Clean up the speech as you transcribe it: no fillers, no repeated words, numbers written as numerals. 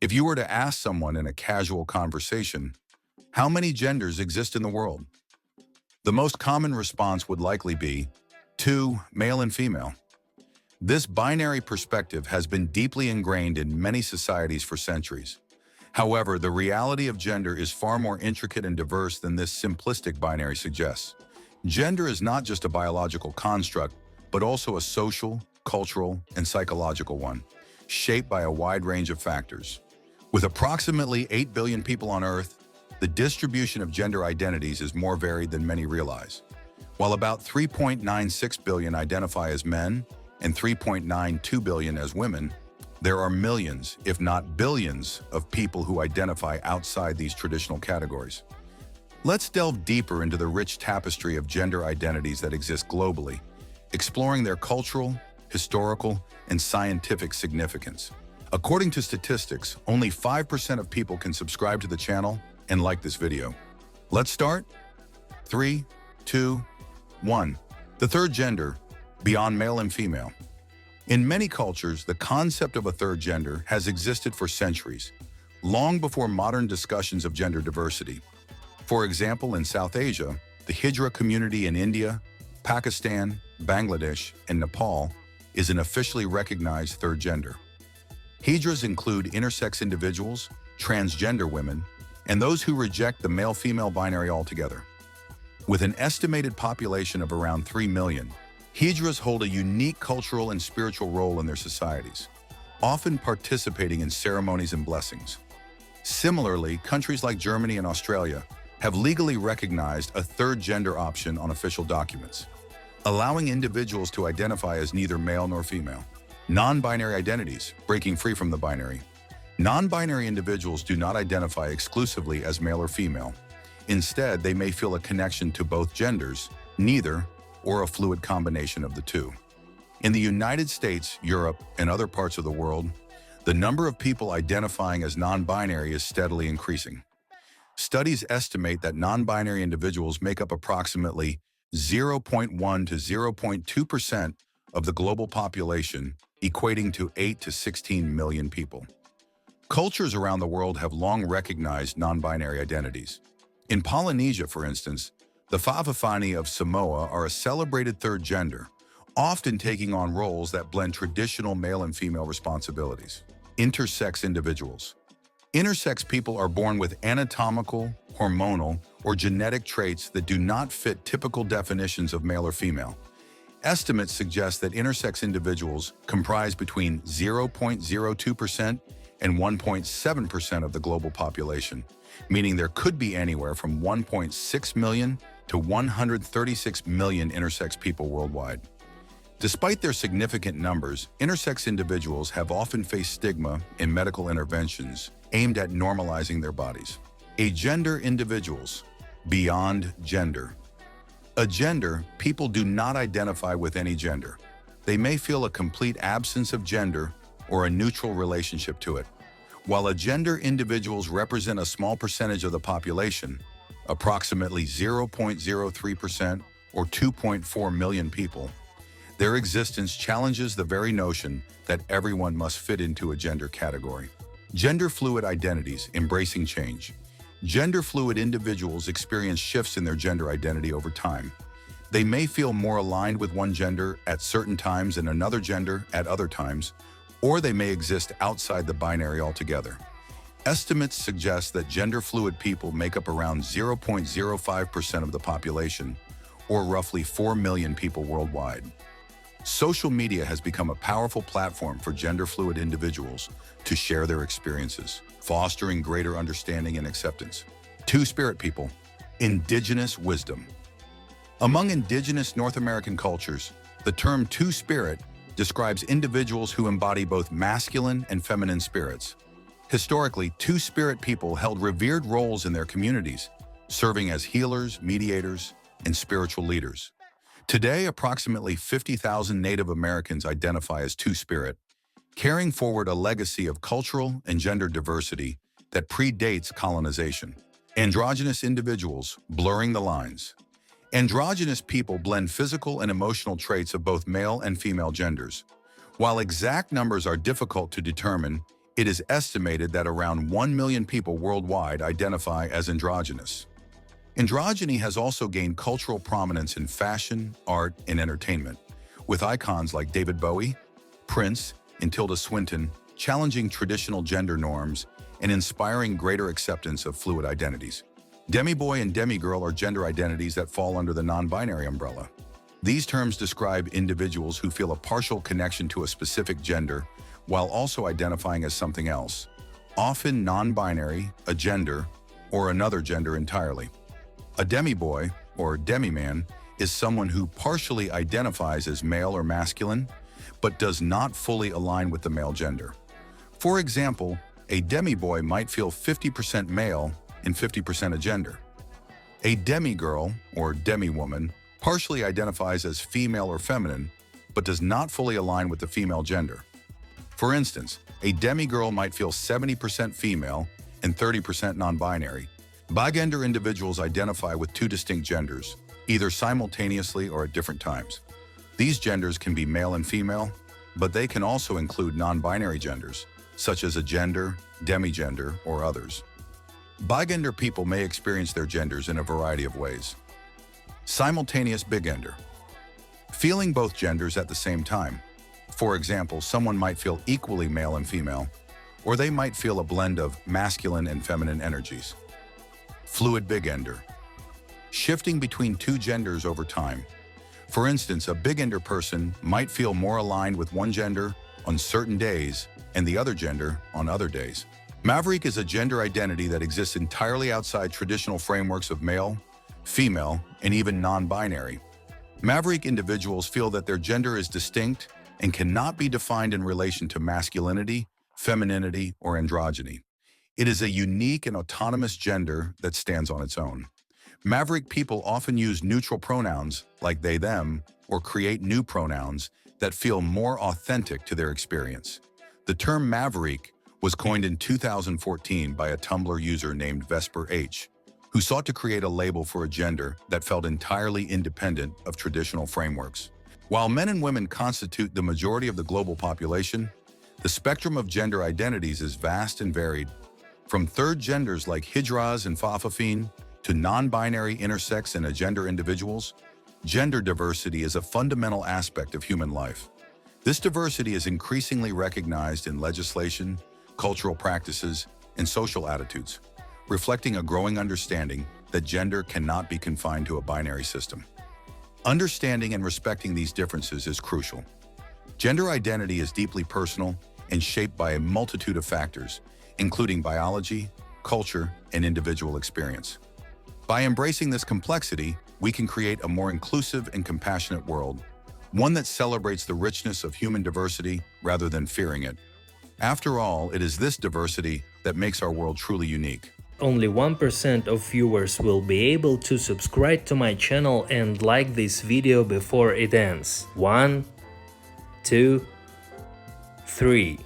If you were to ask someone in a casual conversation, how many genders exist in the world? The most common response would likely be two, male and female. This binary perspective has been deeply ingrained in many societies for centuries. However, the reality of gender is far more intricate and diverse than this simplistic binary suggests. Gender is not just a biological construct, but also a social, cultural, and psychological one, shaped by a wide range of factors. With approximately 8 billion people on Earth, the distribution of gender identities is more varied than many realize. While about 3.96 billion identify as men and 3.92 billion as women, there are millions, if not billions, of people who identify outside these traditional categories. Let's delve deeper into the rich tapestry of gender identities that exist globally, exploring their cultural, historical, and scientific significance. According to statistics, only 5% of people can subscribe to the channel and like this video. Let's start. 3, 2, 1. The third gender, beyond male and female. In many cultures, the concept of a third gender has existed for centuries, long before modern discussions of gender diversity. For example, in South Asia, the Hijra community in India, Pakistan, Bangladesh, and Nepal is an officially recognized third gender. Hijras include intersex individuals, transgender women, and those who reject the male-female binary altogether. With an estimated population of around 3 million, Hijras hold a unique cultural and spiritual role in their societies, often participating in ceremonies and blessings. Similarly, countries like Germany and Australia have legally recognized a third gender option on official documents, allowing individuals to identify as neither male nor female. Non-binary identities, breaking free from the binary. Non-binary individuals do not identify exclusively as male or female. Instead, they may feel a connection to both genders, neither, or a fluid combination of the two. In the United States, Europe, and other parts of the world, the number of people identifying as non-binary is steadily increasing. Studies estimate that non-binary individuals make up approximately 0.1 to 0.2% of the global population, equating to 8 to 16 million people. Cultures around the world have long recognized non-binary identities. In Polynesia, for instance, the Fa'afafani of Samoa are a celebrated third gender, often taking on roles that blend traditional male and female responsibilities. Intersex individuals. Intersex people are born with anatomical, hormonal, or genetic traits that do not fit typical definitions of male or female. Estimates suggest that intersex individuals comprise between 0.02% and 1.7% of the global population, meaning there could be anywhere from 1.6 million to 136 million intersex people worldwide. Despite their significant numbers, intersex individuals have often faced stigma in medical interventions aimed at normalizing their bodies. Agender individuals, beyond gender. Agender, people do not identify with any gender. They may feel a complete absence of gender or a neutral relationship to it. While agender individuals represent a small percentage of the population, approximately 0.03% or 2.4 million people, their existence challenges the very notion that everyone must fit into a gender category. Gender-fluid identities, embracing change. Gender-fluid individuals experience shifts in their gender identity over time. They may feel more aligned with one gender at certain times and another gender at other times, or they may exist outside the binary altogether. Estimates suggest that gender-fluid people make up around 0.05% of the population, or roughly 4 million people worldwide. Social media has become a powerful platform for gender-fluid individuals to share their experiences, fostering greater understanding and acceptance. Two-spirit people, Indigenous wisdom. Among Indigenous North American cultures, the term two-spirit describes individuals who embody both masculine and feminine spirits. Historically, two-spirit people held revered roles in their communities, serving as healers, mediators, and spiritual leaders. Today, approximately 50,000 Native Americans identify as two-spirit, carrying forward a legacy of cultural and gender diversity that predates colonization. Androgynous individuals, blurring the lines. Androgynous people blend physical and emotional traits of both male and female genders. While exact numbers are difficult to determine, It is estimated that around 1 million people worldwide identify as androgynous. Androgyny has also gained cultural prominence in fashion, art, and entertainment, with icons like David Bowie, Prince, and Tilda Swinton challenging traditional gender norms and inspiring greater acceptance of fluid identities. Demiboy and demigirl are gender identities that fall under the non-binary umbrella. These terms describe individuals who feel a partial connection to a specific gender while also identifying as something else, often non-binary, a gender, or another gender entirely. A demiboy, or demiman, is someone who partially identifies as male or masculine, but does not fully align with the male gender. For example, a demiboy might feel 50% male and 50% a gender. A demigirl, or demiwoman, partially identifies as female or feminine, but does not fully align with the female gender. For instance, a demigirl might feel 70% female and 30% non-binary. Bigender individuals identify with two distinct genders, either simultaneously or at different times. These genders can be male and female, but they can also include non-binary genders, such as a gender, demigender, or others. Bigender people may experience their genders in a variety of ways. Simultaneous bigender. Feeling both genders at the same time. For example, someone might feel equally male and female, or they might feel a blend of masculine and feminine energies. Fluid bigender. Shifting between two genders over time. For instance, a bigender person might feel more aligned with one gender on certain days and the other gender on other days. Maverique is a gender identity that exists entirely outside traditional frameworks of male, female, and even non-binary. Maverique individuals feel that their gender is distinct and cannot be defined in relation to masculinity, femininity, or androgyny. It is a unique and autonomous gender that stands on its own. Maverick people often use neutral pronouns like they, them, or create new pronouns that feel more authentic to their experience. The term Maverick was coined in 2014 by a Tumblr user named Vesper H, who sought to create a label for a gender that felt entirely independent of traditional frameworks. While men and women constitute the majority of the global population, the spectrum of gender identities is vast and varied, from third genders like hijras and fafafine to non-binary intersex and agender individuals. Gender diversity is a fundamental aspect of human life. This diversity is increasingly recognized in legislation, cultural practices, and social attitudes, reflecting a growing understanding that gender cannot be confined to a binary system. Understanding and respecting these differences is crucial. Gender identity is deeply personal and shaped by a multitude of factors, including biology, culture, and individual experience. By embracing this complexity, we can create a more inclusive and compassionate world, one that celebrates the richness of human diversity rather than fearing it. After all, it is this diversity that makes our world truly unique. Only 1% of viewers will be able to subscribe to my channel and like this video before it ends. 1, 2, 3.